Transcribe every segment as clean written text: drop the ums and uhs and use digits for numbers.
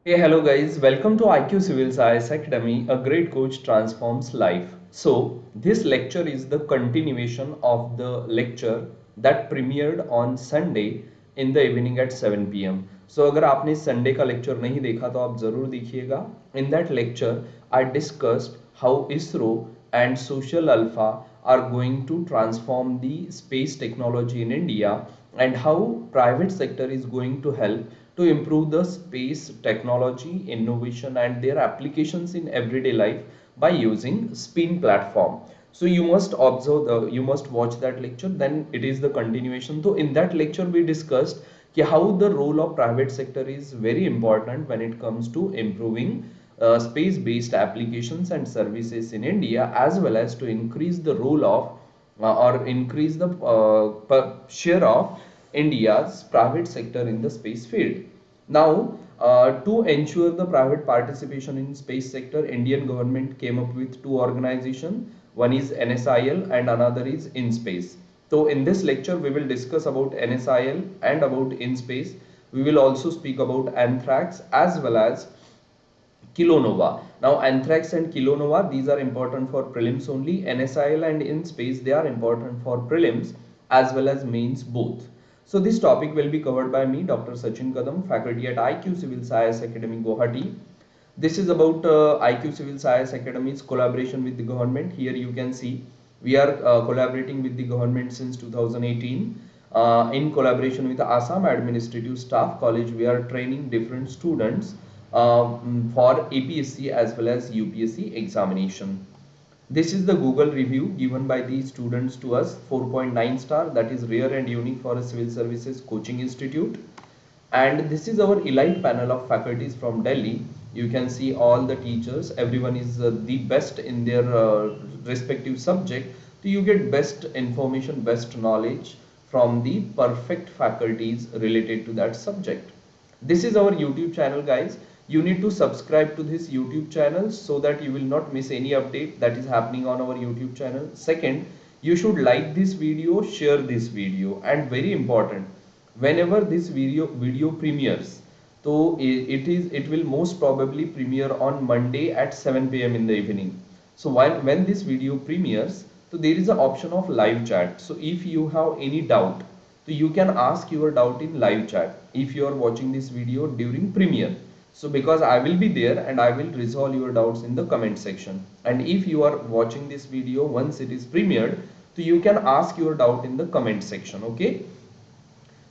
Hey, hello guys, welcome to IQ Civil Science Academy, a great coach transforms life. So, this lecture is the continuation of the lecture that premiered on Sunday in the evening at 7 p.m. So, अगर आपने Sunday का lecture नहीं देखा तो आप जरूर देखिएगा. In that lecture, I discussed how ISRO and Social Alpha are going to transform the space technology in India and how private sector is going to help to improve the space technology, innovation and their applications in everyday life by using spin platform. So you must observe you must watch that lecture, then it is the continuation. So in that lecture we discussed how the role of private sector is very important when it comes to improving space based applications and services in India, as well as to increase the role of or increase the share of India's private sector in the space field. Now, to ensure the private participation in space sector, Indian government came up with two organizations. One is NSIL and another is InSpace. So in this lecture, we will discuss about NSIL and about InSpace. We will also speak about Anthrax as well as Kilonova. Now, Anthrax and Kilonova, these are important for prelims only. NSIL and InSpace, they are important for prelims as well as mains both. So, this topic will be covered by me, Dr. Sachin Kadam, faculty at IQ Civil Science Academy, Guwahati. This is about IQ Civil Science Academy's collaboration with the government. Here you can see we are collaborating with the government since 2018. In collaboration with the Assam Administrative Staff College, we are training different students for APSC as well as UPSC examination. This is the Google review given by the students to us, 4.9 star, that is rare and unique for a civil services coaching institute. And this is our elite panel of faculties from Delhi. You can see all the teachers, everyone is the best in their respective subject. So you get best information, best knowledge from the perfect faculties related to that subject. This is our YouTube channel, guys. You need to subscribe to this YouTube channel so that you will not miss any update that is happening on our YouTube channel. Second, you should like this video, share this video, and very important, whenever this video premieres, so it will most probably premiere on Monday at 7 p.m. in the evening. So when this video premieres, so there is an option of live chat. So if you have any doubt, so you can ask your doubt in live chat if you are watching this video during premiere. So because I will be there and I will resolve your doubts in the comment section. And if you are watching this video once it is premiered, so you can ask your doubt in the comment section. Okay.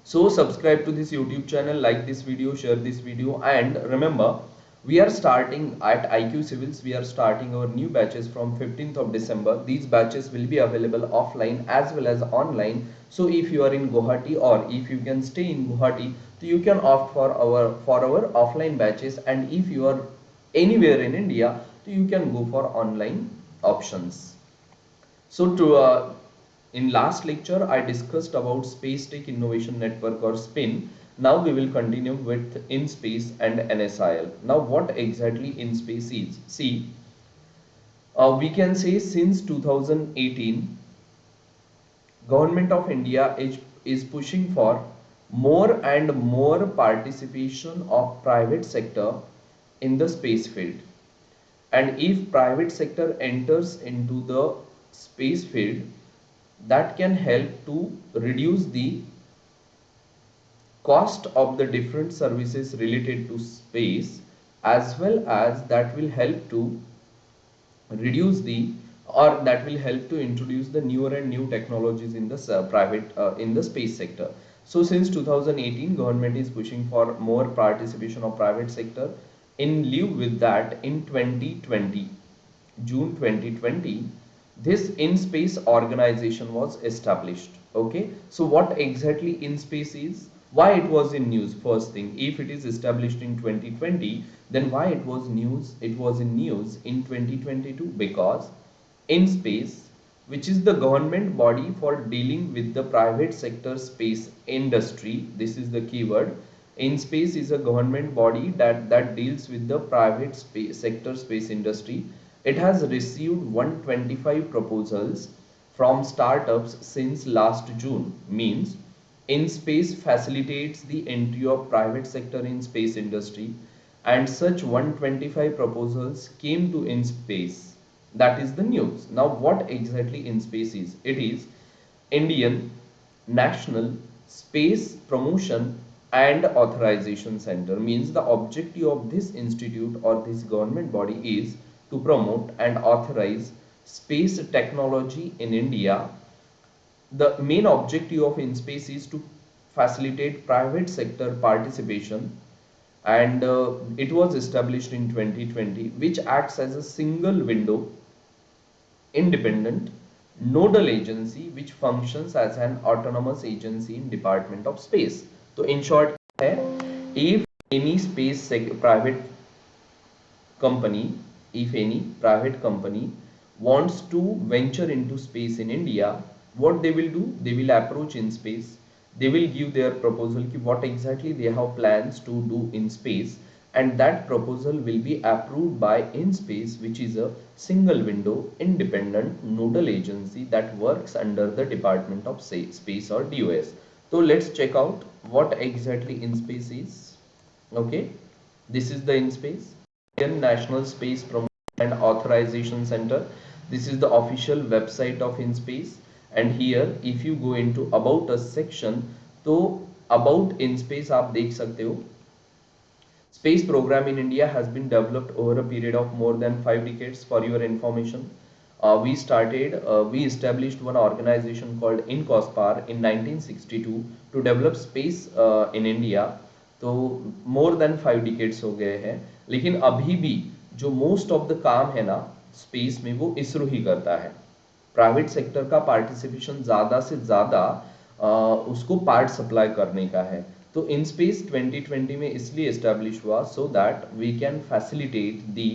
So subscribe to this YouTube channel, like this video, share this video, and remember, we are starting at IQ Civils. We are starting our new batches from 15th of December. These batches will be available offline as well as online. So if you are in Guwahati or if you can stay in Guwahati, so you can opt for our offline batches. And if you are anywhere in India, so you can go for online options. So in last lecture, I discussed about Space Tech Innovation Network or SPIN. Now we will continue with InSpace and NSIL. Now what exactly InSpace is? See, we can say since 2018, Government of India is pushing for more and more participation of private sector in the space field. And if private sector enters into the space field, that can help to reduce the cost of the different services related to space, as well as that will help to reduce the or that will help to introduce the newer and new technologies in the private in the space sector. So since 2018, government is pushing for more participation of private sector. In lieu with that, in 2020, June 2020, this InSpace organization was established. Okay, so what exactly InSpace is, why it was in news? First thing, if it is established in 2020, then why it was in news in 2022? Because InSpace, which is the government body for dealing with the private sector space industry, this is the keyword. InSpace is a government body that deals with the private sector space industry. It has received 125 proposals from startups since last June. Means InSpace facilitates the entry of private sector in space industry. and such 125 proposals came to InSpace. That is the news. Now, what exactly InSpace is? It is Indian National Space Promotion and Authorization Center. Means the objective of this institute or this government body is to promote and authorize space technology in India. The main objective of InSpace is to facilitate private sector participation, and it was established in 2020, which acts as a single window independent nodal agency which functions as an autonomous agency in Department of Space. So in short है, if any private company, if any private company wants to venture into space in India, what they will do? They will approach InSpace. They will give their proposal ki what exactly they have plans to do in space, and that proposal will be approved by InSpace, which is a single window independent nodal agency that works under the Department of Space or DOS. So let's check out what exactly InSpace is. Okay, this is the InSpace. Indian National Space Promotion and Authorization Center. This is the official website of InSpace, and here if you go into About Us section, तो About InSpace आप देख सकते हो. Space program in India has been developed over a period of more than 5 decades. For your information, we established one organization called INCOSPAR in 1962 to develop space in India. तो more than 5 decades हो गए हैं, लेकिन अभी भी जो most of the काम है ना स्पेस में वो इसरो ही करता है. प्राइवेट सेक्टर का पार्टिसिपेशन ज़्यादा से ज़्यादा उसको पार्ट सप्लाई करने का है. तो InSpace 2020 में इसलिए एस्टेब्लिश हुआ so that we can facilitate the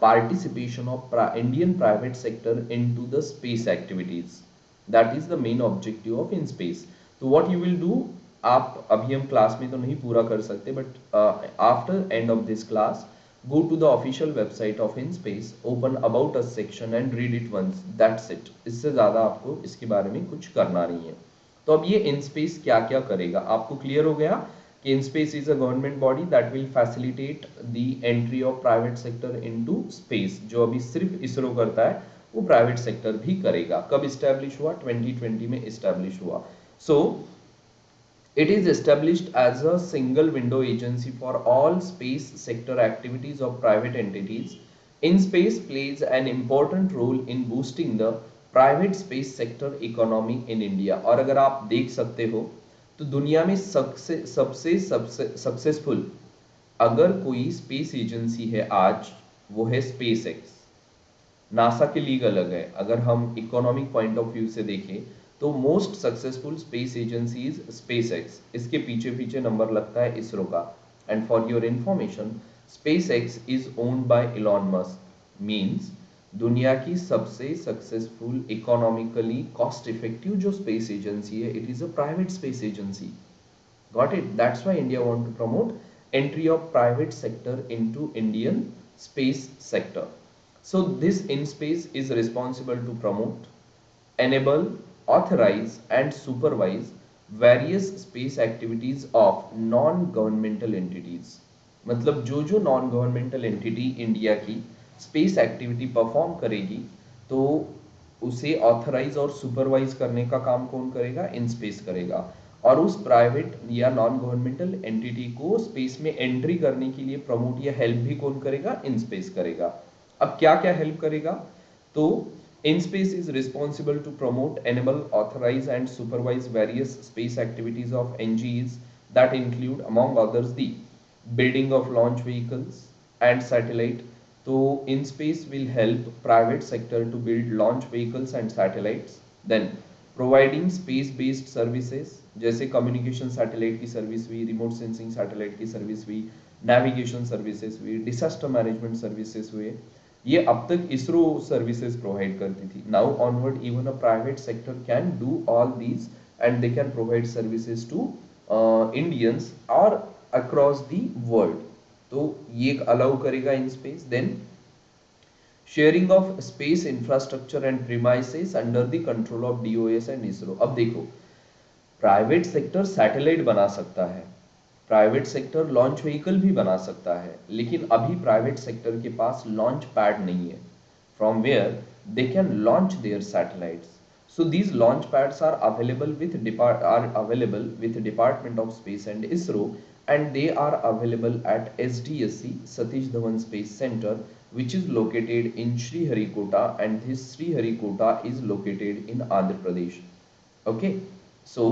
participation of Indian private sector into the space activities. That is the main objective of InSpace. So what you will do, आप अभी हम क्लास में तो नहीं पूरा कर सकते, but after end of this class go to the official website of InSpace, open About Us section and read it once. That's it. इससे ज़्यादा आपको इसके बारे में कुछ करना नहीं है. तो अब ये InSpace क्या क्या करेगा आपको क्लियर हो गया कि InSpace is a government body that will facilitate the entry of private sector into space. जो अभी सिर्फ इसरो करता है वो प्राइवेट सेक्टर भी करेगा. कब इस्टेब्लिश हुआ? 2020 में इस्टेब्लिश हुआ. So it is established as a single window agency for all space sector activities of private entities. InSpace plays an important role in boosting the private space sector economy in India. और अगर आप देख सकते हो तो दुनिया में सबसे सक्सेसफुल अगर कोई स्पेस एजेंसी है आज, वो है स्पेस एक्स. नासा के लीग अलग है. अगर हम इकोनॉमिक पॉइंट ऑफ व्यू से देखें तो most successful space agencies SpaceX, इसके पीछे पीछे नंबर लगता है इसरो का. And for your information, SpaceX is owned by Elon Musk. Means दुनिया की सबसे सक्सेसफुल इकोनॉमिकली कॉस्ट इफेक्टिव जो स्पेस एजेंसी है, it is a private space agency. Got it? That's why India want to promote entry of private sector into Indian space sector. So this InSpace is responsible to promote, enable, authorize and supervise various space activities of non-governmental entities. मतलब जो जो non-governmental entity India की space activity perform करेगी तो उसे authorize और supervise करने का काम कौन करेगा? InSpace करेगा. और उस प्राइवेट या नॉन गवर्नमेंटल एंटिटी को स्पेस में एंट्री करने के लिए प्रमोट या हेल्प भी कौन करेगा? InSpace करेगा. अब क्या क्या हेल्प करेगा? तो InSpace is responsible to promote, enable, authorize and supervise various space activities of NGEs that include among others the building of launch vehicles and satellite. तो InSpace will help private sector to build launch vehicles and satellites. Then providing space based services जैसे communication satellite की service हुई, remote sensing satellite की service हुई, navigation services हुई, disaster management services हुए. ये अब तक इसरो सर्विसेज प्रोवाइड करती थी. Now onward even a private sector can do all these and they can provide services to Indians और अक्रॉस द वर्ल्ड. तो ये अलाउ करेगा InSpace. Then sharing of space infrastructure and premises under the control of DOS and ISRO. अब देखो, private sector satellite बना सकता है, private sector launch vehicle भी बना सकता है, लेकिन अभी प्राइवेट सेक्टर के पास लॉन्च पैड नहीं है from where they can launch their satellites. So these launch pads are available with Department of Space and ISRO, and they are available at SDSC Satish Dhawan Space Center, which is located in Sriharikota, and this Sriharikota is located in Andhra Pradesh. Okay, so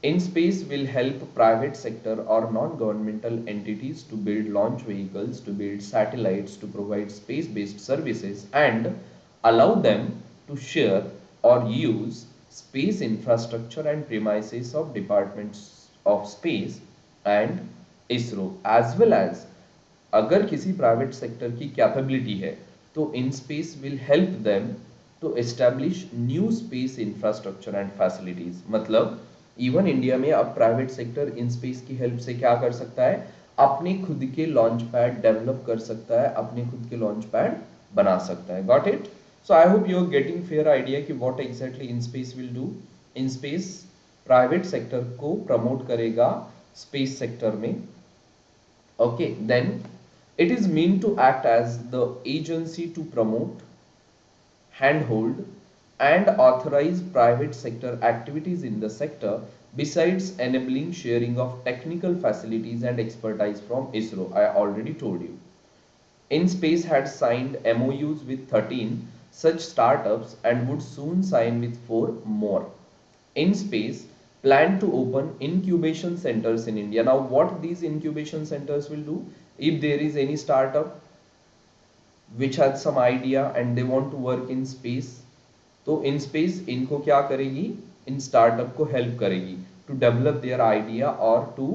InSpace will help private sector or non-governmental entities to build launch vehicles, to build satellites, to provide space-based services, and allow them to share or use space infrastructure and premises of departments of space and ISRO, as well as अगर किसी private sector की capability है तो InSpace will help them to establish new space infrastructure and facilities. मतलब even India में अब private sector InSpace की help से क्या कर सकता है, अपने खुद के लॉन्च पैड डेवलप कर सकता है, अपने खुद के लॉन्च पैड बना सकता है. Got it? So I hope you are getting fair idea कि what exactly InSpace will do. InSpace private sector को प्रमोट करेगा स्पेस सेक्टर में. Okay, then it is meant to act as the agency to promote, handhold, and authorize private sector activities in the sector, besides enabling sharing of technical facilities and expertise from ISRO. I already told you. InSpace had signed MOUs with 13 such startups and would soon sign with 4 more. InSpace plan to open incubation centers in India. Now, what these incubation centers will do, if there is any startup which has some idea and they want to work in space, तो InSpace इनको क्या करेगी, इन startup को help करेगी to develop their idea or to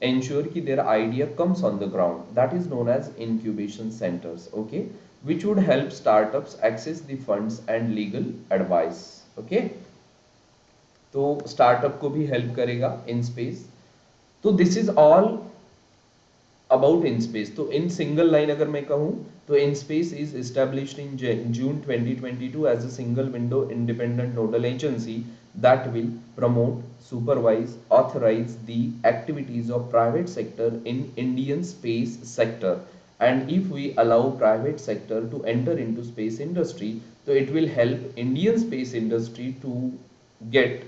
ensure कि their idea comes on the ground. That is known as incubation centers, okay, which would help startups access the funds and legal advice. Okay, तो startup को भी help करेगा InSpace. तो this is all about InSpace. तो in single line अगर मैं कहूं तो InSpace is established in June 2022 as a single window independent nodal agency that will promote, supervise, authorize the activities of private sector in Indian space sector. And if we allow private sector to enter into space industry, so it will help Indian space industry to get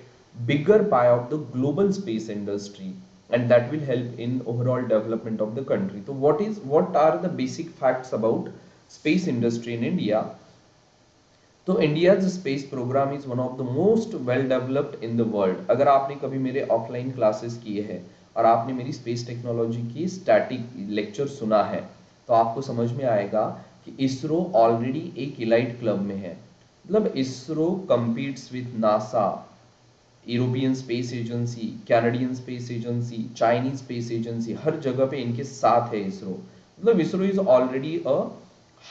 bigger pie of the global space industry, and that will help in overall development of the country. So what are the basic facts about space industry in India? तो India's space program is one of the most well developed in the world. अगर आपने कभी मेरे offline classes किए हैं और आपने मेरी स्पेस टेक्नोलॉजी की स्टैटिक लेक्चर सुना है तो आपको समझ में आएगा कि इसरो ऑलरेडी एक इलाइट क्लब में है. मतलब ISRO competes with NASA, European space agency, Canadian space agency, Chinese space agency, हर जगह पे इनके साथ है इसरो. मतलब ISRO is already a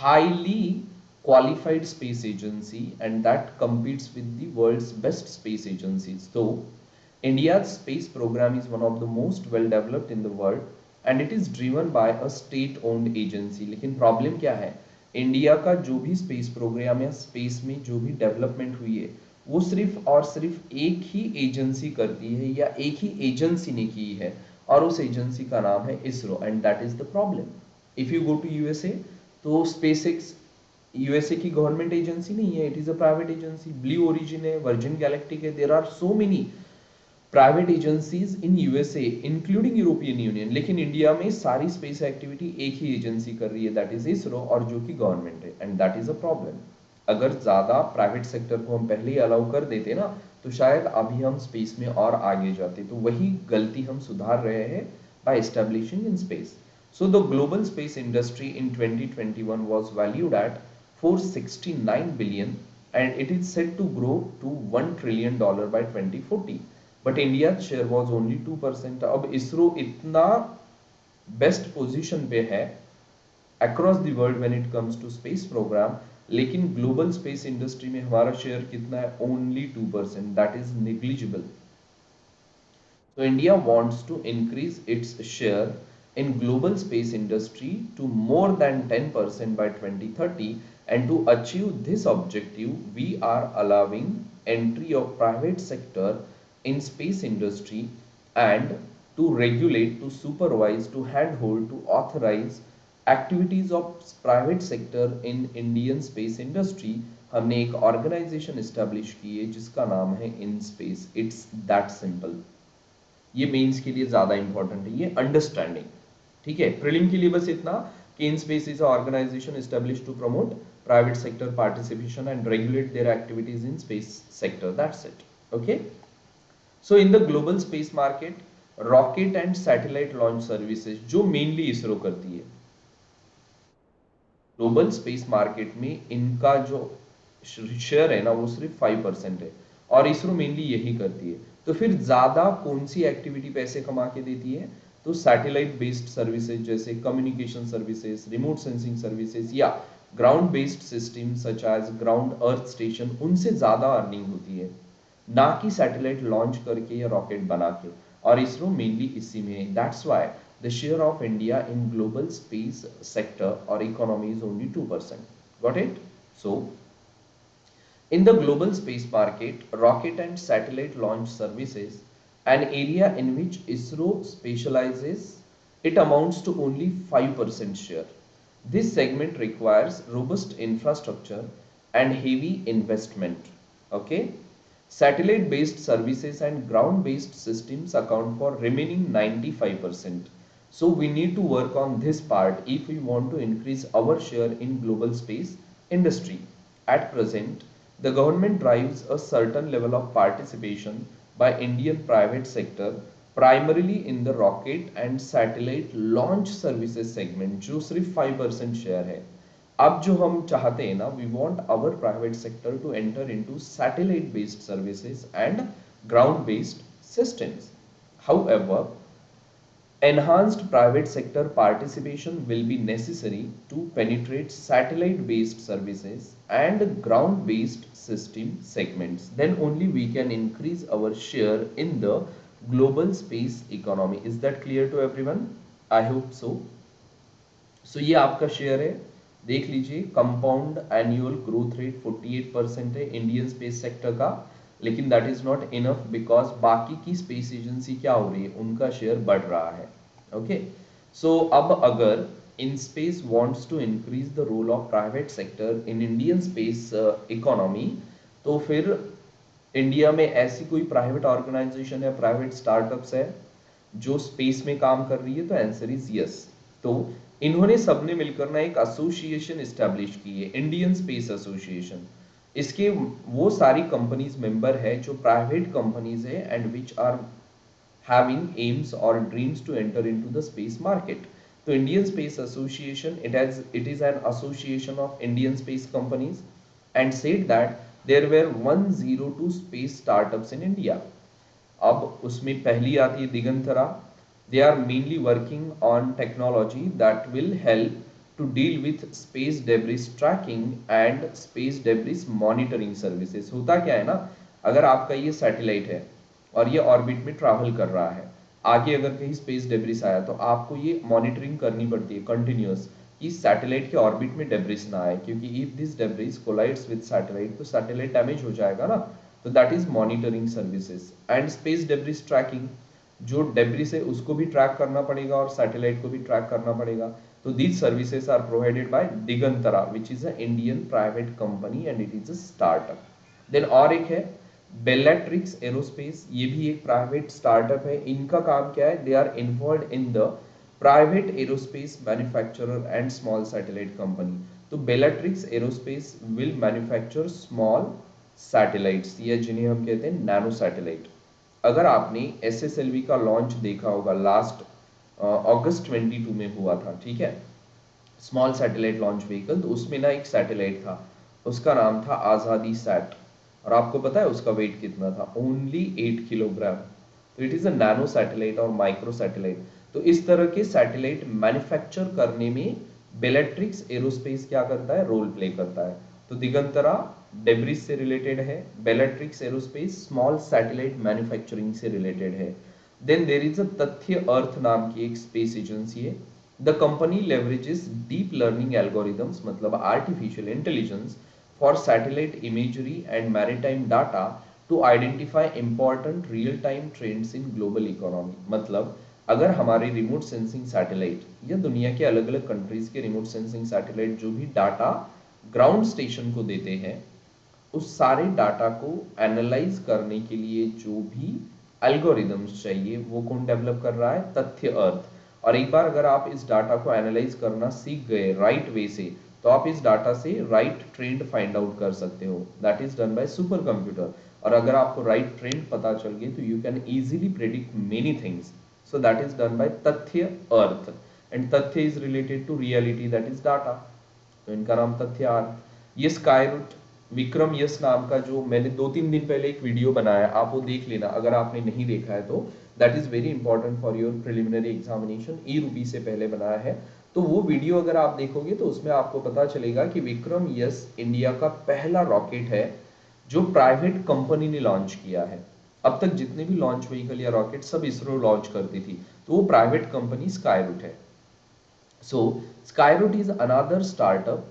highly qualified space agency and that competes with the world's best space agencies. So India's space program is one of the most well developed in the world and it is driven by a state owned agency. लेकिन problem क्या है, India का जो भी space programme या space में जो भी डेवलपमेंट हुई है वो सिर्फ और सिर्फ एक ही एजेंसी करती है या एक ही एजेंसी ने की है और उस एजेंसी का नाम है ISRO, and that is the problem. If you go to USA तो स्पेसएक्स यूएसए की गवर्नमेंट एजेंसी नहीं है, it is a private agency. Blue Origin है, वर्जिन गैलेक्टिक है, there are so many private agencies in USA including European Union. लेकिन India में सारी space activity एक ही एजेंसी कर रही है, दैट इज इसरो, और जो कि गवर्नमेंट है, and that is a problem. अगर ज्यादा प्राइवेट सेक्टर को हम पहले ही अलाउ कर देते ना तो शायद अभी हम स्पेस में और आगे जाते. तो वही गलती हम सुधार रहे हैं by establishing in space. So the global space industry in 2021 was valued at 469 billion and it is set to grow to $1 trillion by 2040. But India's share was only 2%. अब इसरो इतना बेस्ट पोजीशन पे है across the world when it comes to space program, लेकिन global space industry में हमारा share कितना है, only 2%. That is negligible. So India wants to increase its share in global space industry to more than 10% by 2030, and to achieve this objective we are allowing entry of private sector in space industry and to regulate, to supervise, to handhold, to authorize activities of private sector in Indian space industry. हमने एक organisation establish की है जिसका नाम है in space. It's that simple. ये mains के लिए ज्यादा इंपॉर्टेंट है, ये अंडरस्टैंडिंग. ठीक है, प्रीलिम के लिए बस इतना कि IN-SPACe is organization establish to promote private sector participation and regulate their activities in space sector. That's it. Okay. So in the global space market, rocket and satellite launch services जो mainly ISRO करती है, global space market में इनका जो share है ना वो सिर्फ 5% है और इसरो मेनली यही करती है. तो फिर ज्यादा कौन सी एक्टिविटी पैसे कमा के देती है? तो सैटेलाइट बेस्ड सर्विसेज जैसे communication services, remote sensing services या ground based system such as ground earth station, उनसे ज्यादा अर्निंग होती है, ना कि सैटेलाइट लॉन्च करके या रॉकेट बना के. और इसरो मेनली इसी में है. That's why the share of India in global space sector or economy is only 2%. Got it? So, in the global space market, rocket and satellite launch services, an area in which ISRO specializes, it amounts to only 5% share. This segment requires robust infrastructure and heavy investment. Okay? Satellite based services and ground based systems account for remaining 95%. So we need to work on this part if we want to increase our share in global space industry. At present, the government drives a certain level of participation by Indian private sector primarily in the rocket and satellite launch services segment जो सिर्फ 5% share है. अब जो हम चाहते हैं ना, we want our private sector to enter into satellite based services and ground based systems. However, enhanced private sector participation will be necessary to penetrate satellite-based services and ground-based system segments. Then only we can increase our share in the global space economy. Is that clear to everyone? I hope so. So ये आपका share है, देख लीजिए. Compound annual growth rate 48% है Indian space sector का, लेकिन that is not enough because बाकी की स्पेस एजेंसी क्या हो रही है, उनका शेयर बढ़ रहा है. ओके, सो अब अगर IN-SPACe wants to increase the role of private sector in Indian space economy, तो फिर इंडिया में ऐसी कोई प्राइवेट ऑर्गेनाइजेशन या प्राइवेट स्टार्टअप्स है जो स्पेस में काम कर रही है? तो आंसर इज यस. तो इन्होंने सबने मिलकर ना एक एसोसिएशन एस्टेब्लिश की है, इंडियन स्पेस एसोसिएशन. इसके वो सारी कंपनीज मेंबर है जो प्राइवेट कंपनीज है and which are having aims और dreams to enter into the space market. तो Indian space association it is an association of Indian space companies and said that there were 102 space startups in India. अब उसमें पहली आती है Digantara. They are mainly working on technology that will help to deal with space debris tracking and space debris monitoring services. होता क्या है ना, अगर आपका ये सैटेलाइट है और ये ऑर्बिट में ट्रैवल कर रहा है, आगे अगर कहीं स्पेस डेब्रिस आया तो आपको ये मॉनिटरिंग करनी पड़ती है कंटिन्यूअस कि सैटेलाइट के ऑर्बिट में डेब्रिस ना आए, क्योंकि if this debris collides with satellite तो सैटेलाइट डैमेज हो जाएगा ना. तो that is monitoring services. And space debris tracking, जो डेब्रिस है उसको भी ट्रैक करना पड़ेगा और सैटेलाइट को भी ट्रैक करना पड़ेगा. तो these services are provided by Digantara which is a Indian private company and it is a startup. Then और एक है बेलेट्रिक्स एरोस्पेस, ये भी एक प्राइवेट स्टार्टअप है. इनका काम क्या है? They are involve in the private aerospace manufacturer and small satellite company. तो Bellatrix aerospace will manufacture small satellites या जिन्हें हम कहते हैं नैनो सैटेलाइट. अगर आपने एसएसएलवी का लॉन्च देखा होगा, लास्ट अगस्त 22 में हुआ था, ठीक है, स्मॉल सैटेलाइट लॉन्च व्हीकल. तो उसमें ना एक सैटेलाइट था, उसका नाम था आज़ादी सैट. और आपको पता है उसका वेट कितना था? Only 8 kilogram. तो it is a nano satellite और माइक्रो सैटेलाइट. तो इस तरह के सैटेलाइट मैन्युफैक्चर करने में बेलेट्रिक्स एरोस्पेस क्या करता है? रोल प्ले करता है. तो दिगंतरा डेब्रिस से रिलेटेड है, Bellatrix aerospace small satellite manufacturing से रिलेटेड है. Then there is a Tathya earth नाम की एक स्पेस एजेंसी है. The company leverages deep learning algorithms, मतलब artificial intelligence, for satellite imagery and maritime data to identify important real time trends in global economy. मतलब अगर हमारे remote sensing satellite या दुनिया के अलग अलग कंट्रीज के रिमोट सेंसिंग सैटेलाइट जो भी डाटा ग्राउंड स्टेशन को देते हैं, उस सारे डाटा को एनालाइज करने के लिए जो भी एल्गोरिदम्स चाहिए वो कौन डेवलप कर रहा है? तथ्य अर्थ। और एक बार अगर आप इस डाटा को एनालाइज करना सीख गए राइट वे से, तो आप इस डाटा से राइट ट्रेंड फाइंड आउट कर सकते हो। That is done by super computer. और अगर आपको राइट ट्रेंड पता चल गई तो you can easily predict many things. So that is done by Tathya earth. And Tathya is related to reality, that is data. तो इनका नाम तथ्य अर्थ। ये स्काईरूट विक्रम यस नाम का, जो मैंने 2-3 दिन पहले एक वीडियो बनाया, आप वो देख लेना अगर आपने नहीं देखा है तो। That is very important for your preliminary examination. E-rupee से पहले बनाया है, तो वो वीडियो अगर आप देखोगे तो उसमें आपको पता चलेगा कि विक्रम यस इंडिया का पहला रॉकेट है जो प्राइवेट कंपनी ने लॉन्च किया है। अब तक जितने भी लॉन्च व्हीकल या रॉकेट सब इसरो लॉन्च करती थी, तो वो प्राइवेट कंपनी स्काईरूट है। So, Skyroot is another startup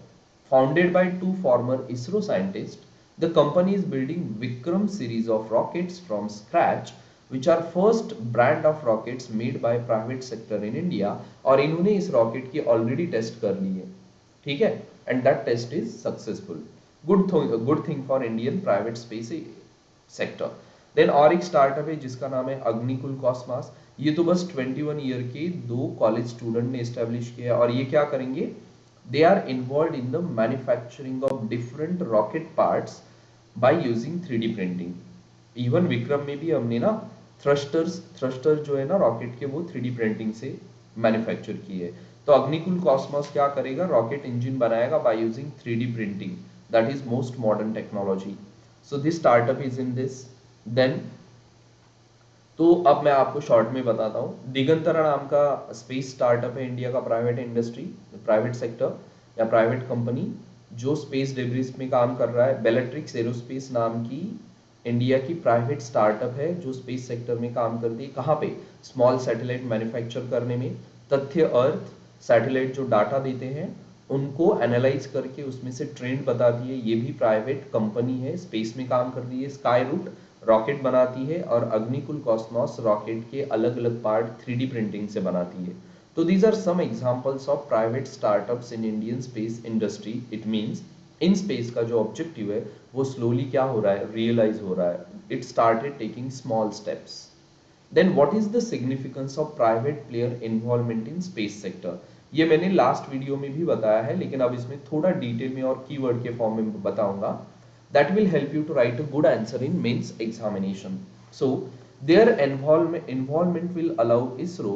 founded by two former ISRO scientists. The company is building Vikram series of rockets from scratch, which are first brand of rockets made by private sector in India. और इन्होंने इस rocket की already test कर ली है, ठीक है, and that test is successful. Good thing for Indian private space sector. Then और एक स्टार्टअप है जिसका नाम है अग्निकुल कॉस्मॉस। ये तो बस 21 ईयर के दो कॉलेज स्टूडेंट ने एस्टेब्लिश किया, और ये क्या करेंगे? They are involve in the manufacturing of different rocket parts by using 3D printing. Even Vikram में भी हमने ना थ्रस्टर जो है ना रॉकेट के, वो 3D प्रिंटिंग से मैन्युफैक्चर किए। तो अग्निकुल कॉस्मॉस क्या करेगा? रॉकेट इंजन बनाएगा by using 3D printing. That is most modern technology. So this startup is in this. Then तो अब मैं आपको शॉर्ट में बताता हूँ। दिगंतरा नाम का स्पेस स्टार्टअप है इंडिया का, प्राइवेट इंडस्ट्री, प्राइवेट सेक्टर या प्राइवेट कंपनी जो स्पेस डिब्रीज में काम कर रहा है। बेलेट्रिक्स एरोस्पेस नाम की इंडिया की प्राइवेट स्टार्टअप है जो स्पेस सेक्टर में काम करती है। कहाँ पे? स्मॉल सैटेलाइट मैन्युफैक्चर करने में। तथ्य अर्थ सैटेलाइट जो डाटा देते हैं उनको एनालाइज करके उसमें से ट्रेंड बताती है, ये भी प्राइवेट कंपनी है, स्पेस में काम करती है। स्काई रूट रॉकेट बनाती है, और अग्निकुल कॉस्मॉस रॉकेट के अलग अलग पार्ट 3D प्रिंटिंग से बनाती है। तो these are some examples of private startups in Indian space industry. It means IN-SPACe का जो ऑब्जेक्टिव है वो स्लोली क्या हो रहा है? रियलाइज हो रहा है। It started taking small steps. Then what is the significance of private player involvement in space sector? ये मैंने लास्ट वीडियो में भी बताया है, लेकिन अब इसमें थोड़ा डिटेल में और कीवर्ड के फॉर्म में बताऊंगा। That will help you to write a good answer in mains examination. So their involvement will allow ISRO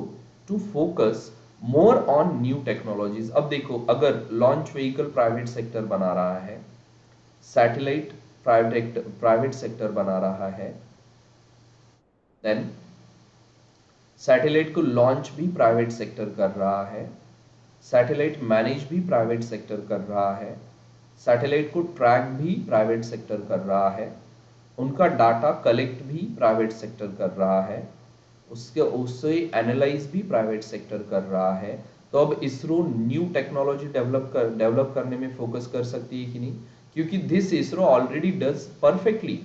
to focus more on new technologies. अब देखो, अगर लॉन्च व्हीकल प्राइवेट सेक्टर बना रहा है, सैटेलाइट प्राइवेट सेक्टर बना रहा है, then satellite को लॉन्च भी प्राइवेट सेक्टर कर रहा है, सैटेलाइट मैनेज भी प्राइवेट सेक्टर कर रहा है, सैटेलाइट को ट्रैक भी प्राइवेट सेक्टर कर रहा है, उनका डाटा कलेक्ट भी प्राइवेट सेक्टर कर रहा है, उससे एनालाइज भी प्राइवेट सेक्टर कर रहा है। तो अब इसरो न्यू टेक्नोलॉजी डेवलप करने में फोकस कर सकती है कि नहीं? क्योंकि this ISRO already does perfectly.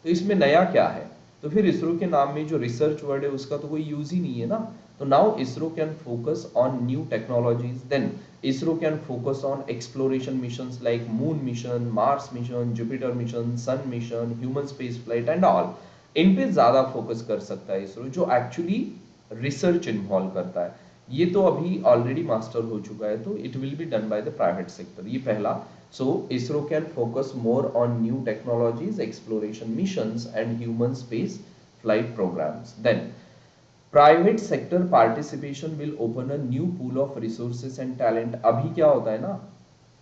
तो इसमें नया क्या है? तो फिर इसरो के नाम में जो रिसर्च वर्ड है उसका तो कोई यूज ही नहीं है ना। तो now ISRO can focus on new technologies. Then ISRO can focus on exploration missions like moon mission, Mars mission, Jupiter mission, sun mission, human space flight and all. इन पे ज्यादा फोकस कर सकता है इसरो, जो एक्चुअली रिसर्च इन्वॉल्व करता है। ये तो अभी ऑलरेडी मास्टर हो चुका है, तो it will be done by the private sector, ये पहला। So ISRO can focus more on new technologies, exploration missions and human space flight programs. Then private sector participation will open a new pool of resources and talent. अभी क्या होता है ना,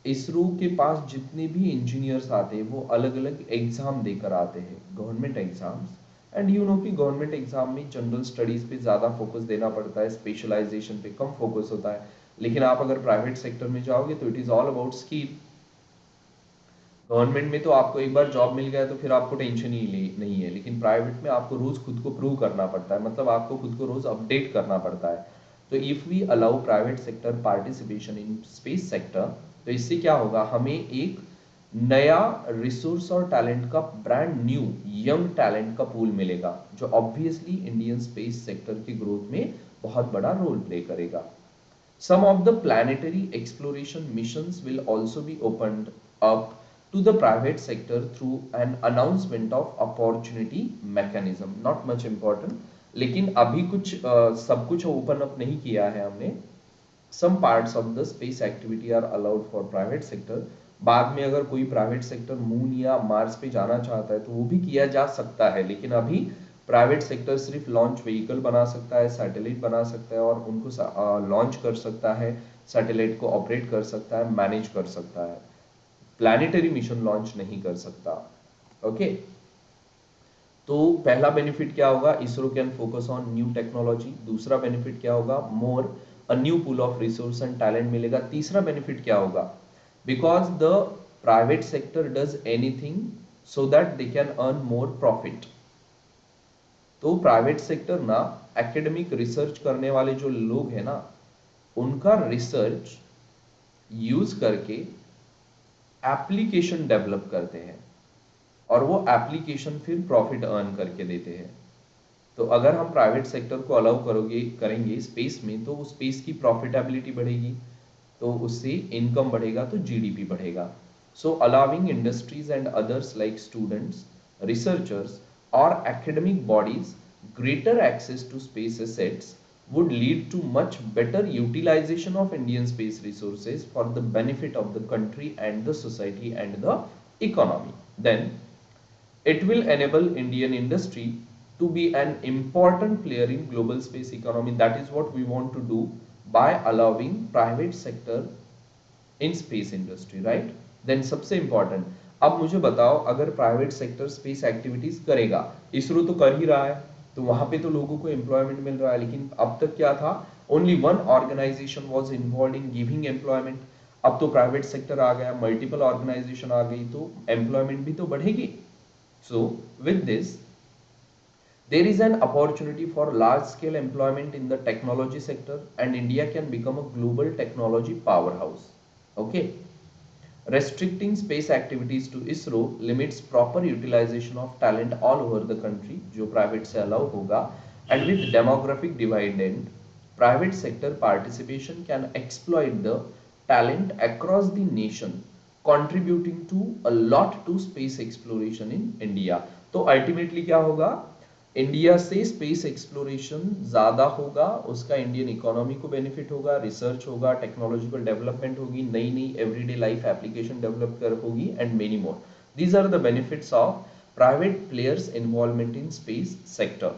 इसरो के पास जितने भी इंजीनियर्स आते हैं वो अलग अलग एग्जाम देकर आते हैं, government exams. And you know कि गवर्नमेंट एग्जाम में जनरल स्टडीज पे ज़्यादा फोकस देना पड़ता है, स्पेशलाइजेशन पे कम फोकस होता है। लेकिन आप अगर प्राइवेट सेक्टर में जाओगे तो it is all about skill. Government में तो आपको एक बार जॉब मिल गया तो फिर आपको टेंशन ही नहीं है, लेकिन प्राइवेट में आपको रोज खुद को प्रूव करना पड़ता है, मतलब आपको खुद को रोज अपडेट करना पड़ता है। तो if we allow private sector participation in space sector, तो इससे क्या होगा? हमें एक नया रिसोर्स और टैलेंट का, ब्रांड न्यू यंग टैलेंट का पूल मिलेगा, जो ऑब्वियसली इंडियन स्पेस सेक्टर की ग्रोथ में बहुत बड़ा रोल प्ले करेगा। Some of the planetary exploration missions will also be opened up to the private sector through an announcement of opportunity mechanism. Not much important, लेकिन अभी कुछ सब कुछ ओपन अप नहीं किया है हमने। Some parts of the space activity are allowed for private sector. बाद में अगर कोई प्राइवेट सेक्टर मून या मार्स पे जाना चाहता है तो वो भी किया जा सकता है, लेकिन अभी प्राइवेट सेक्टर सिर्फ लॉन्च व्हीकल बना सकता है, सैटेलाइट बना सकता है और उनको लॉन्च कर सकता है, सैटेलाइट को ऑपरेट कर सकता है, मैनेज कर सकता है, प्लैनेटरी मिशन लॉन्च नहीं कर सकता। ओके, तो पहला बेनिफिट क्या होगा, ISRO can focus on new technology. दूसरा बेनिफिट क्या होगा, more a new pool of resource and talent मिलेगा। तीसरा बेनिफिट क्या होगा, because the private sector does anything so that they can earn more profit. तो प्राइवेट सेक्टर ना एकेडमिक रिसर्च करने वाले जो लोग हैं ना, उनका रिसर्च यूज करके एप्लीकेशन डेवलप करते हैं और वो एप्लीकेशन फिर प्रॉफिट अर्न करके देते हैं। तो अगर हम प्राइवेट सेक्टर को अलाउ करेंगे स्पेस में, तो स्पेस की प्रॉफिटेबिलिटी बढ़ेगी, तो उससे इनकम बढ़ेगा, तो जीडीपी बढ़ेगा। So allowing industries and others like students, researchers और academic bodies greater access to space assets would lead to much better utilization of Indian space resources for the benefit of the country and the society and the economy. Then it will enable Indian industry to be an important player in global space economy. That is what we want to do by allowing private sector in space industry, right? Then सबसे important, अब मुझे बताओ, अगर private sector space activities करेगा, इसरो तो कर ही रहा है, तो वहां पे तो लोगों को एम्प्लॉयमेंट मिल रहा है, लेकिन अब तक क्या था, only one organization was involve in giving employment. अब तो प्राइवेट सेक्टर आ गया, मल्टीपल ऑर्गेनाइजेशन आ गई, तो एम्प्लॉयमेंट भी तो बढ़ेगी। So with this, there is an opportunity for large scale employment in the technology sector and India can become a global technology powerhouse. Okay. Restricting space activities to ISRO limits proper utilization of talent all over the country, जो private से allow होगा, and with demographic dividend, private sector participation can exploit the talent across the nation, contributing to a lot to space exploration in India. तो ultimately क्या होगा, India से space exploration ज्यादा होगा, उसका इंडियन इकोनॉमी को बेनिफिट होगा, रिसर्च होगा, टेक्नोलॉजिकल डेवलपमेंट होगी, नई नई एवरीडे लाइफ एप्लीकेशन डेवलप कर होगी and many more. These are the benefits of private players involvement in space sector.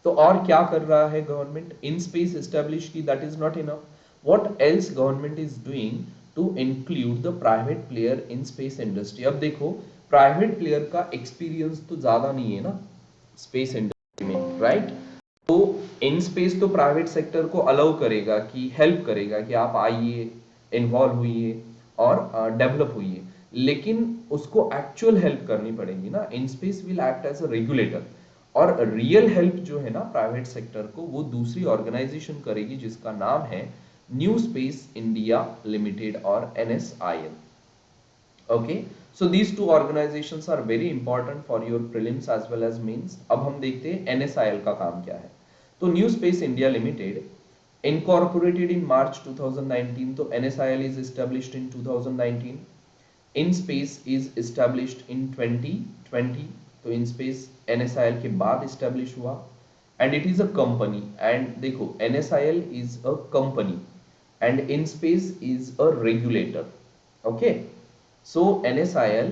तो और क्या कर रहा है गवर्नमेंट, इन स्पेस एस्टेब्लिश की, that is not enough, what else government is doing to include the private player in space industry. अब देखो, private player का एक्सपीरियंस तो ज्यादा नहीं है ना स्पेस इंडस्ट्री में, राइट? तो इन स्पेस तो प्राइवेट सेक्टर को अलाउ करेगा, कि हेल्प करेगा कि आप आइए, इन्वॉल्व होइए और डेवलप होइए, लेकिन उसको एक्चुअल हेल्प करनी पड़ेगी ना। IN-SPACe will act as a regulator, और रियल हेल्प जो है ना प्राइवेट सेक्टर को, वो दूसरी ऑर्गेनाइजेशन करेगी जिसका नाम है न्यू स्पेस इंडिया लिमिटेड और NSIL। Okay, so these two organizations are very important for your prelims as well as mains. अब हम देखते हैं NSIL का काम क्या है। तो new space India limited incorporated in March 2019, तो NSIL is established in 2019, InSpace is established in 2020, तो InSpace NSIL के बाद establish हुआ, and it is a company, and देखो NSIL is a company and InSpace is a regulator. Okay, so NSIL,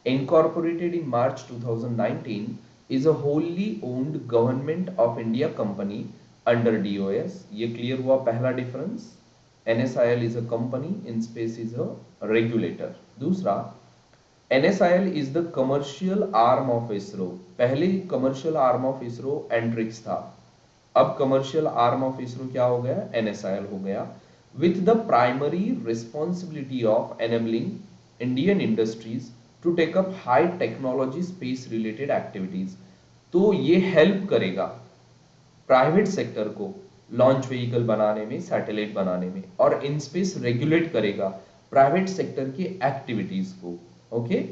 incorporated in March 2019, is a wholly owned government of India company under DOS. ये clear हुआ पहला difference, NSIL is a company, InSpace is a regulator. दूसरा, NSIL is the commercial arm of ISRO. पहले commercial arm of ISRO Antrix था, अब commercial arm of ISRO क्या हो गया, NSIL हो गया, with the primary responsibility of enabling Indian industries to take up high technology space related activities. तो ये हेल्प करेगा प्राइवेट सेक्टर को लॉन्च व्हीकल बनाने में, सैटेलाइट बनाने में, और इन स्पेस रेगुलेट करेगा प्राइवेट सेक्टर की एक्टिविटीज को। Okay,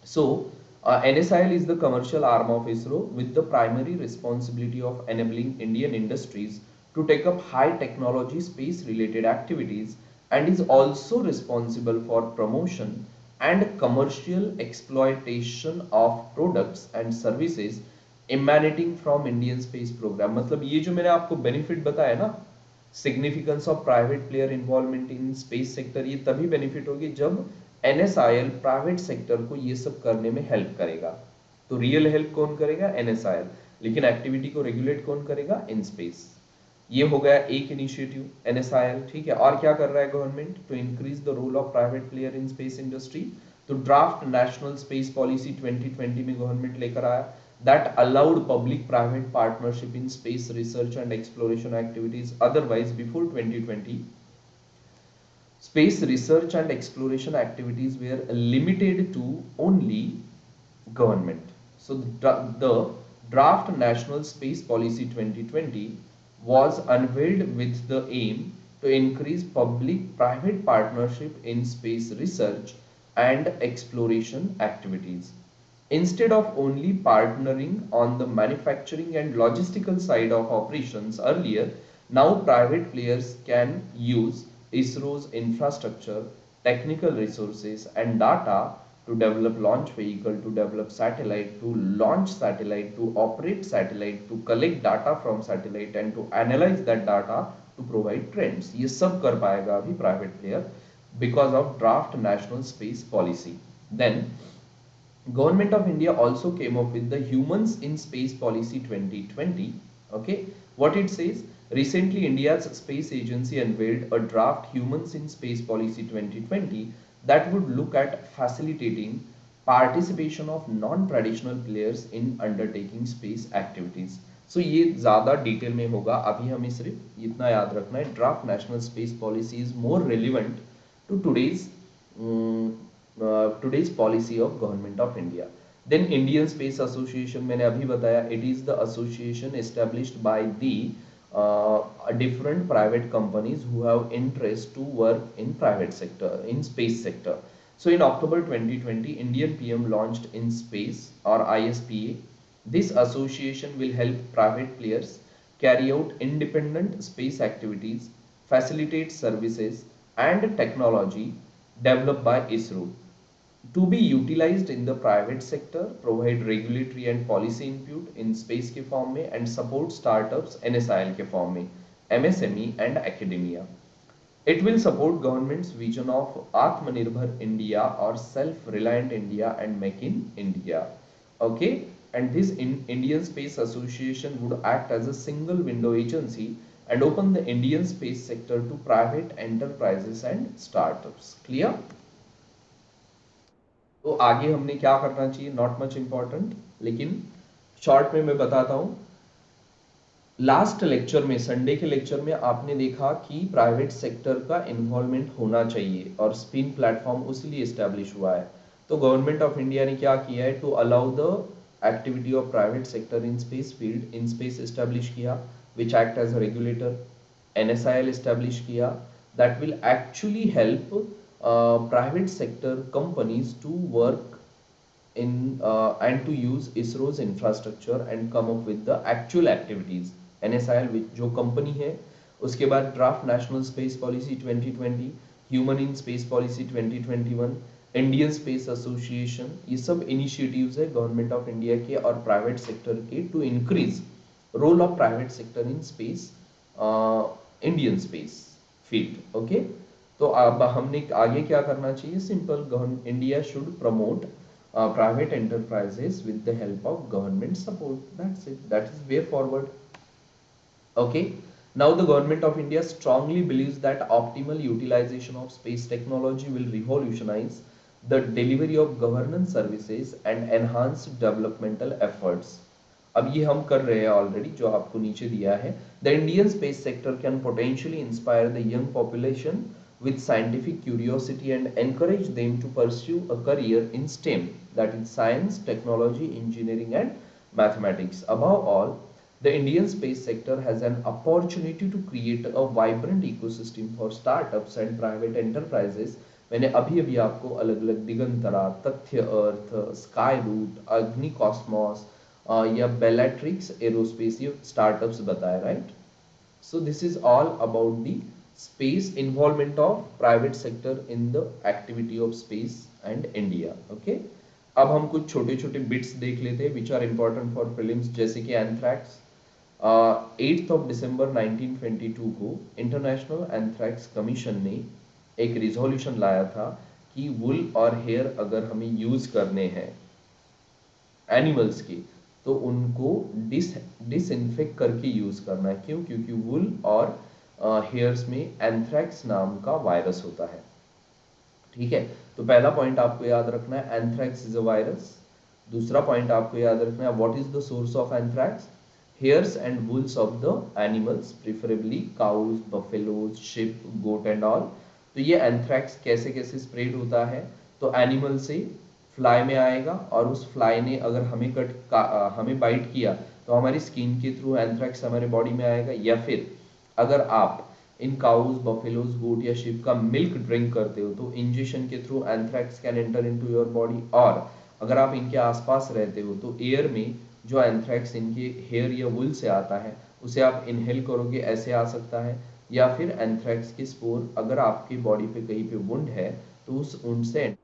so NSIL is the commercial arm of ISRO with the primary responsibility of enabling Indian industries to take up high technology space related activities and is also responsible for promotion and commercial exploitation of products and services emanating from Indian space program. मतलब ये जो मैंने आपको benefit बताया ना, significance of private player involvement in space sector, ये तभी benefit होगी जब NSIL प्राइवेट सेक्टर को ये सब करने में हेल्प करेगा। तो रियल हेल्प कौन करेगा? NSIL, लेकिन एक्टिविटी को रेगुलेट कौन करेगा? In space. ये हो गया एक इनिशिएटिव NSIL, ठीक है। और क्या कर रहा है government? To increase the role of private player in space industry. तो ड्राफ्ट नेशनल स्पेस पॉलिसी 2020 में गवर्नमेंट लेकर आया that allowed public private partnership in space research and exploration activities. Otherwise before 2020, space research and exploration activities were limited to only government. So the draft national space policy 2020 was unveiled with the aim to increase public private partnership in space research and exploration activities. Instead of only partnering on the manufacturing and logistical side of operations earlier, now private players can use ISRO's infrastructure, technical resources and data to develop launch vehicle, to develop satellite, to launch satellite, to operate satellite, to collect data from satellite and to analyze that data to provide trends. ये सब कर पाएगा अभी private player because of draft national space policy. Then Government of India also came up with the Humans in Space Policy 2020. Okay, what it says: recently India's space agency unveiled a draft Humans in Space Policy 2020 that would look at facilitating participation of non-traditional players in undertaking space activities. So ये ज़्यादा detail में होगा, अभी हमें सिर्फ इतना याद रखना है, draft national space policy is more relevant to today's policy of government of India. Then Indian Space Association, मैंने अभी बताया, it is the association established by the different private companies who have interest to work in private sector, in space sector. So in October 2020, Indian PM launched In Space or ISPA. This association will help private players carry out independent space activities, facilitate services and technology developed by ISRO to be utilized in the private sector, provide regulatory and policy input in space के form में and support startups NSIL के form में, MSME and academia. It will support government's vision of Atmanirbhar India or self-reliant India and make in India. Okay, and this Indian Space Association would act as a single window agency and open the Indian space sector to private enterprises and startups. Clear? तो आगे हमने क्या करना चाहिए, not much important, लेकिन short में मैं बताता हूं। लास्ट लेक्चर में, संडे के लेक्चर में आपने देखा कि प्राइवेट सेक्टर का इन्वॉल्वमेंट होना चाहिए और स्पिन प्लेटफॉर्म उसीलिए एस्टेब्लिश हुआ है। तो गवर्नमेंट ऑफ इंडिया ने क्या किया है, to allow the activity of private sector in space field, in space establish किया, which act as a regulator. NSIL establish किया, that will actually help private sector companies to work in and to use ISRO's infrastructure and come up with the actual activities. NSIL जो company है, उसके बाद draft national space policy 2020, human in space policy 2021, Indian space association, ये सब initiatives है government of India के और private sector के to increase role of private sector in space, Indian space field. Okay, तो अब हमने आगे क्या करना चाहिए, simple, India should promote private enterprises with the help of government support. That's it. That is way forward. Okay, now the government of India strongly believes that optimal utilization of space technology will revolutionize the delivery of governance services and enhance developmental efforts. अब ये हम कर रहे हैं already, जो आपको नीचे दिया है। The Indian space sector can potentially inspire the young population with scientific curiosity and encourage them to pursue a career in STEM, that is science, technology, engineering and mathematics. Above all, the Indian space sector has an opportunity to create a vibrant ecosystem for startups and private enterprises. मैंने अभी आपको अलग अलग दिगंतरा, तथ्य अर्थ, sky root, अग्नि Cosmos या Bellatrix aerospace ये startups बताए, right. So this is all about the space, involvement of private sector in the activity of space and India. Okay, अब हम कुछ छोटे छोटे बिट्स देख लेते हैं which are important for prelims, जैसे कि एंथ्रैक्स। 8 दिसंबर 1922 को इंटरनेशनल एंथ्रैक्स कमीशन ने एक रिजोल्यूशन लाया था कि वुल और हेयर अगर हमें यूज करने हैं एनिमल्स की, तो उनको डिसइंफेक्ट करके यूज करना है। क्यों? क्योंकि वुल और हेयर्स में एंथ्रैक्स नाम का वायरस होता है। ठीक है, तो पहला पॉइंट आपको याद रखना है, एंथ्रैक्स इज अ वायरस। दूसरा पॉइंट आपको याद रखना है, what is the source of anthrax? Hairs and wools of the animals, preferably cows, buffaloes, sheep, goat and all. तो ये एंथ्रैक्स कैसे कैसे स्प्रेड होता है? तो एनिमल से फ्लाई में आएगा, और उस फ्लाई ने अगर हमें बाइट किया तो हमारी स्किन के थ्रू एंथ्रैक्स हमारे बॉडी में आएगा। या फिर अगर आप इन काउज, बफेलोज, गोट या शिप का मिल्क ड्रिंक करते हो तो इंजेक्शन के through anthrax can enter into your body. और अगर आप इनके आसपास रहते हो तो एयर में जो एंथ्रैक्स इनके हेयर या वुल से आता है उसे आप इनहेल करोगे, ऐसे आ सकता है। या फिर एंथ्रैक्स के स्पोर अगर आपकी बॉडी पे कहीं पे वुंड है तो उस वुंड से,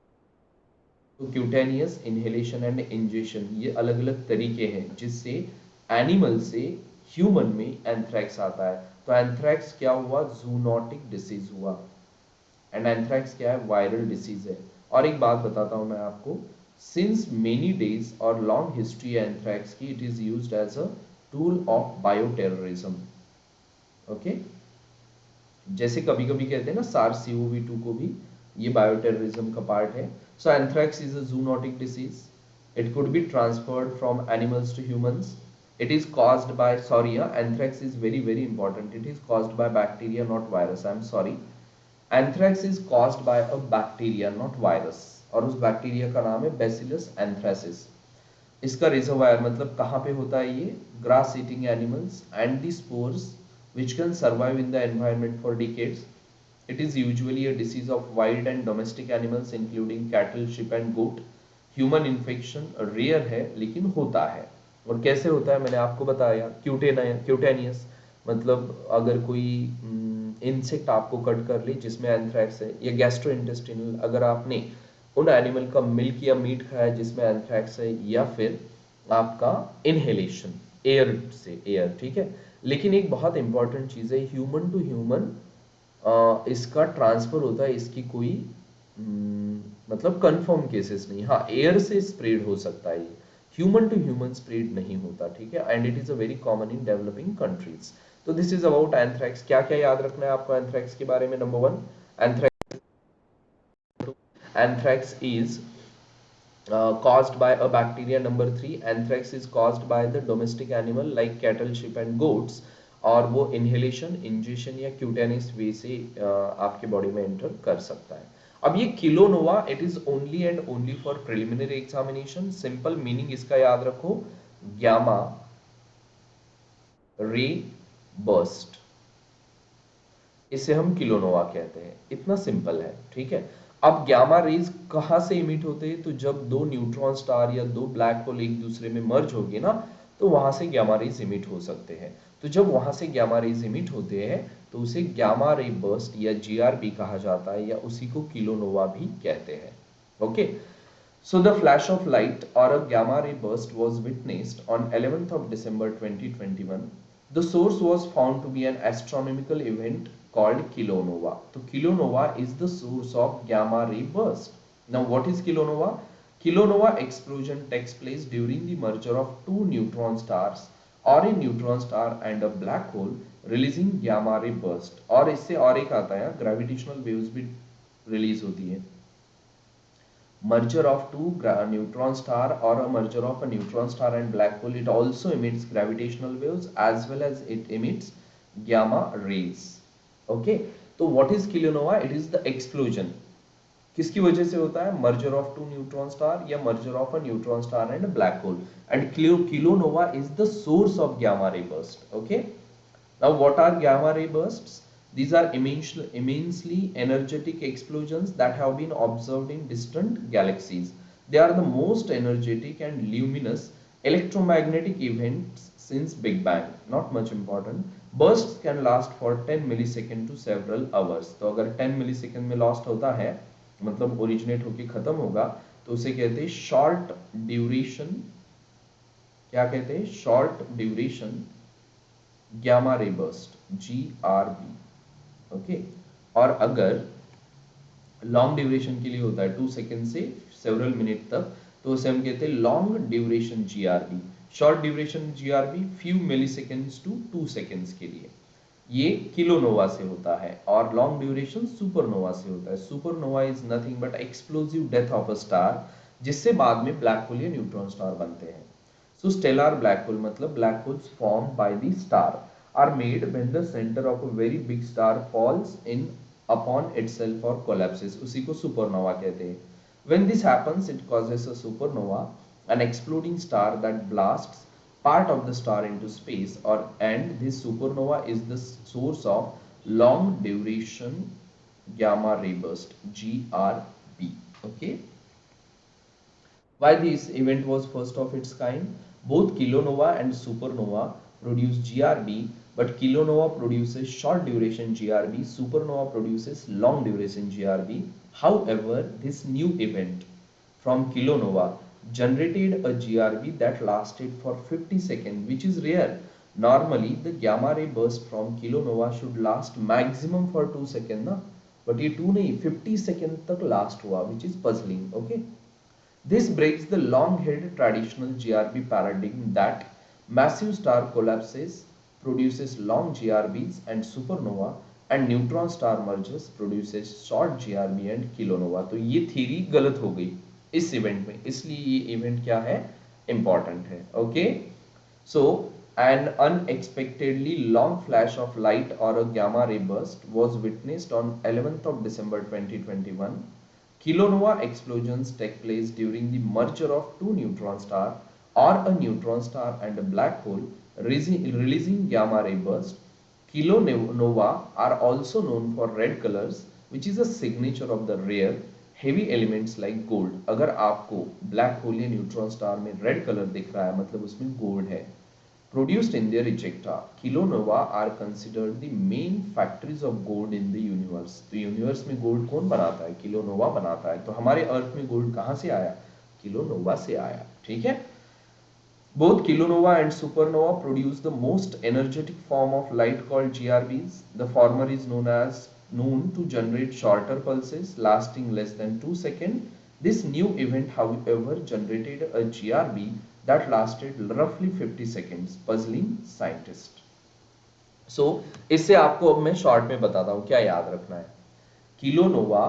तो क्यूटेनियस, इनहेलेशन एंड इंजेक्शन, ये अलग अलग तरीके हैं जिससे एनिमल से ह्यूमन में एंथ्रैक्स आता है। तो एंथ्रैक्स क्या हुआ? जूनोटिक डिसीज हुआ। एंड एंथ्रैक्स क्या है? वायरल डिसीज है। और एक बात बताता हूं मैं आपको, सिंस मेनी डेज और लॉन्ग हिस्ट्री एंथ्रैक्स की, it is used as a tool of bioterrorism. Okay, जैसे कभी कभी कहते हैं ना सार्स CoV-2 को भी, ये बायोटेररिज्म का पार्ट है। So anthrax is a zoonotic disease, it could be transferred from animals to humans. It is caused by, sorry, anthrax is very very important, it is caused by bacteria not virus, I am sorry. Anthrax is caused by a bacteria not virus, और उस bacteria का नाम है bacillus anthracis. इसका reservoir मतलब कहाँ पे होता है ये? Grass eating animals and the spores which can survive in the environment for decades. It is usually a disease of wild and domestic animals including cattle, sheep and goat. Human infection rare है लेकिन होता है। और कैसे होता है मैंने आपको बताया, क्यूटेनियस मतलब अगर कोई इंसेक्ट आपको कट कर ले जिसमें एंथ्रैक्स है, या गैस्ट्रोइंटेस्टिनल अगर आपने उन एनिमल का मिल्क या मीट खाया जिसमें एंथ्रैक्स है, या फिर आपका इनहेलेशन एयर से, एयर, ठीक है। लेकिन एक बहुत इंपॉर्टेंट चीज है, ह्यूमन टू ह्यूमन इसका ट्रांसफर होता है, इसकी कोई मतलब कंफर्म केसेस नहीं। हाँ, एयर से स्प्रेड हो सकता है, ये ह्यूमन टू ह्यूमन स्प्रेड नहीं होता, ठीक है। And it is a very common in developing countries. तो दिस इज अबाउट एंथ्रैक्स। क्या क्या याद रखना है आपको एंथ्रैक्स के बारे में? Number 1, anthrax is caused by a bacteria. Number 3, anthrax is caused by the domestic animal like cattle, sheep and goats, और वो inhalation, ingestion या cutaneous way से आपके बॉडी में एंटर कर सकता है। अब ये kilonova, it is only and only for preliminary examination. Simple meaning इसका याद रखो, ग्यामा रे बर्स्ट, इसे हम किलोनोवा कहते हैं, इतना सिंपल है, ठीक है। अब गामा रेज कहां से इमिट होते हैं? तो जब दो न्यूट्रॉन स्टार या दो ब्लैक होल एक दूसरे में मर्ज होगी ना, तो वहां से गामा रेज इमिट हो सकते हैं। तो जब वहां से गामा रेज इमिट होते हैं तो उसे गामा रे बर्स्ट या GRB कहा जाता है, या उसी को किलोनोवा भी कहते हैं। Okay, so the flash of light or a gamma ray burst was witnessed on 11th of December 2021. The source was found to be an astronomical event called kilonova. So kilonova is the source of gamma ray burst. Now what is kilonova? Kilonova explosion takes place during the merger of two neutron stars or a neutron star and a black hole, releasing gamma ray burst. और इससे और एक आता है, gravitational waves भी release होती है। Merger of two neutron star or a merger of a neutron star and black hole, it also emits gravitational waves as well as it emits gamma rays. Okay, तो what is kilonova? It is the explosion. किसकी वजह से होता है? merger of two neutron star या merger of a neutron star and a black hole. And kilonova is the source of gamma ray burst. Okay, now what are gamma ray bursts? These are immensely energetic explosions that have been observed in distant galaxies. They are the most energetic and luminous electromagnetic events since Big Bang. Not much important. Burst can last for 10 millisecond to several hours. तो अगर 10 millisecond में last होता है, मतलब originate होके खत्म होगा, तो उसे कहते हैं शॉर्ट ड्यूरेशन, क्या कहते हैं, short duration gamma ray burst, GRB। Okay, और अगर लॉन्ग ड्यूरेशन के लिए होता है 2 सेकेंड से सेवरल मिनट तक, तो उसे हम कहते हैं long duration GRB। Short duration GRB few milliseconds to 2 seconds के लिए, ये किलोनोवा से होता है। और लॉन्ग ड्यूरेशन सुपरनोवा से होता है। Supernova is nothing but explosive death of a star, जिससे बाद में ब्लैक होल या न्यूट्रॉन स्टार बनते हैं। सो स्टेलर ब्लैक होल मतलब black holes form by the star are made when the centre of a very big star falls in upon itself और collapses, उसी को सुपरनोवा कहते हैं। When this happens, it causes a supernova, an exploding star that blasts part of the star into space, or and this supernova is the source of long duration gamma ray burst, GRB. Okay, why this event was first of its kind? Both kilonova and supernova produce GRB, but kilonova produces short duration GRB, supernova produces long duration GRB. However, this new event from kilonova generated a GRB that lasted for 50 seconds, which is rare. Normally, the gamma ray burst from kilonova should last maximum for 2 seconds, na? But ये 2 नहीं, 50 seconds तक last हुआ, which is puzzling. Okay. This breaks the long-held traditional GRB paradigm that massive star collapses produces long GRBs and supernova and neutron star mergers produces short GRB and kilonova। तो ये theory गलत हो गई इस event में, इसलिए ये event क्या है, इंपॉर्टेंट है। Okay, so an unexpectedly long flash of light or a gamma ray burst was witnessed on 11th of December 2021. Kilonova explosions take place during the merger of two neutron stars or a neutron star and a black hole, releasing gamma ray burst. Kilonova are also known for red colors, which is a signature of the rare heavy elements like gold। अगर आपको black hole या neutron star में red colour दिख रहा है, मतलब उसमें gold है। Produced in their ejecta, kilonova are considered the main factories of gold in the universe। तो यूनिवर्स में गोल्ड कौन बनाता है, किलोनोवा बनाता है। तो हमारे अर्थ में गोल्ड कहाँ से आया, किलोनोवा से आया। ठीक है, both kilonova and supernova produce the most energetic form of light called GRBs। The former is known to generate shorter pulses lasting less than 2 seconds। This new event, however, generated a GRB that lasted roughly 50 seconds, puzzling scientists। So, इससे आपको अब मैं short में बताता हूँ क्या याद रखना है। Kilonova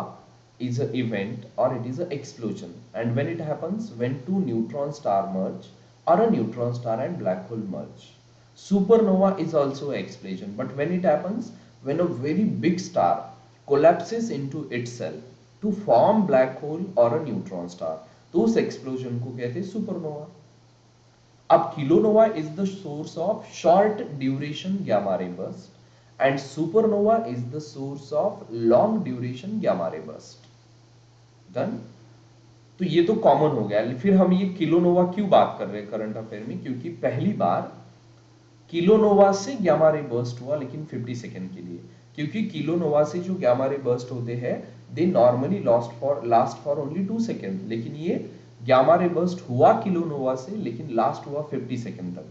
is an event or it is an explosion, and when it happens, when two neutron star merge or a neutron star and black hole merge. Supernova is also an explosion, but when it happens, when a very big star collapses into itself to form black hole or a neutron star, तो उस explosion को कहते हैं supernova। अब kilonova is the source of short duration gamma ray burst and supernova is the source of long duration gamma ray burst। Done. तो ये तो common हो गया। फिर हम ये किलोनोवा क्यों बात कर रहे हैं करंट अफेयर में, क्योंकि पहली बार किलोनोवा से गामा रे बर्स्ट हुआ, लेकिन 50 सेकंड के लिए। क्योंकि किलोनोवा से जो गामा रे बर्स्ट होते हैं they normally last for only 2 second, लेकिन ये गामा रे बर्स्ट हुआ किलोनोवा से, लेकिन लास्ट हुआ 50 सेकंड तक,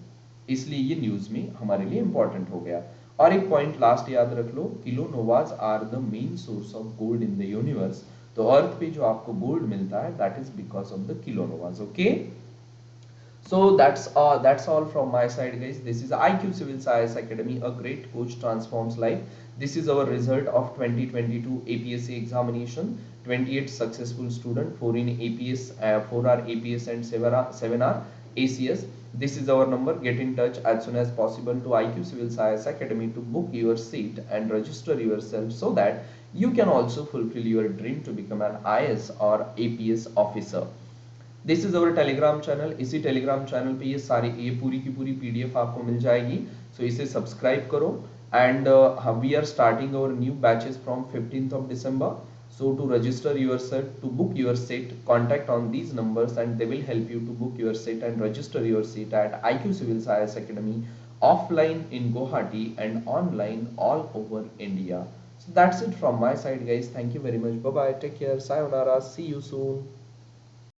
इसलिए ये न्यूज में हमारे लिए इंपॉर्टेंट हो गया। और एक पॉइंट लास्ट याद रख लो, kilonovas are the main source of gold in the universe. तो अर्थ पे जो आपको गोल्ड मिलता है that is because of the kilonovas. Okay, so that's all from my side, guys। This is IQ Civil Science Academy, a great coach transforms life। This is our result of 2022 APSC examination। 28 successful student, 4 in APS, 4 are APS and 7 are ACS। This is our number, get in touch as soon as possible to IQ Civil Science Academy to book your seat and register yourself so that you can also fulfill your dream to become an IS or APS officer। This is our Telegram channel. इसी Telegram channel पे ये पूरी की पूरी PDF आपको मिल जाएगी। सो इसे subscribe करो and we are starting our new batches from 15th of December। So to register yourself, to book your seat, contact on these numbers and they will help you to book your seat and register your seat at IQ Civil Science Academy, offline in Guwahati and online all over India. So that's it from my side, guys. Thank you very much. Bye bye. Take care. Sayonara. See you soon.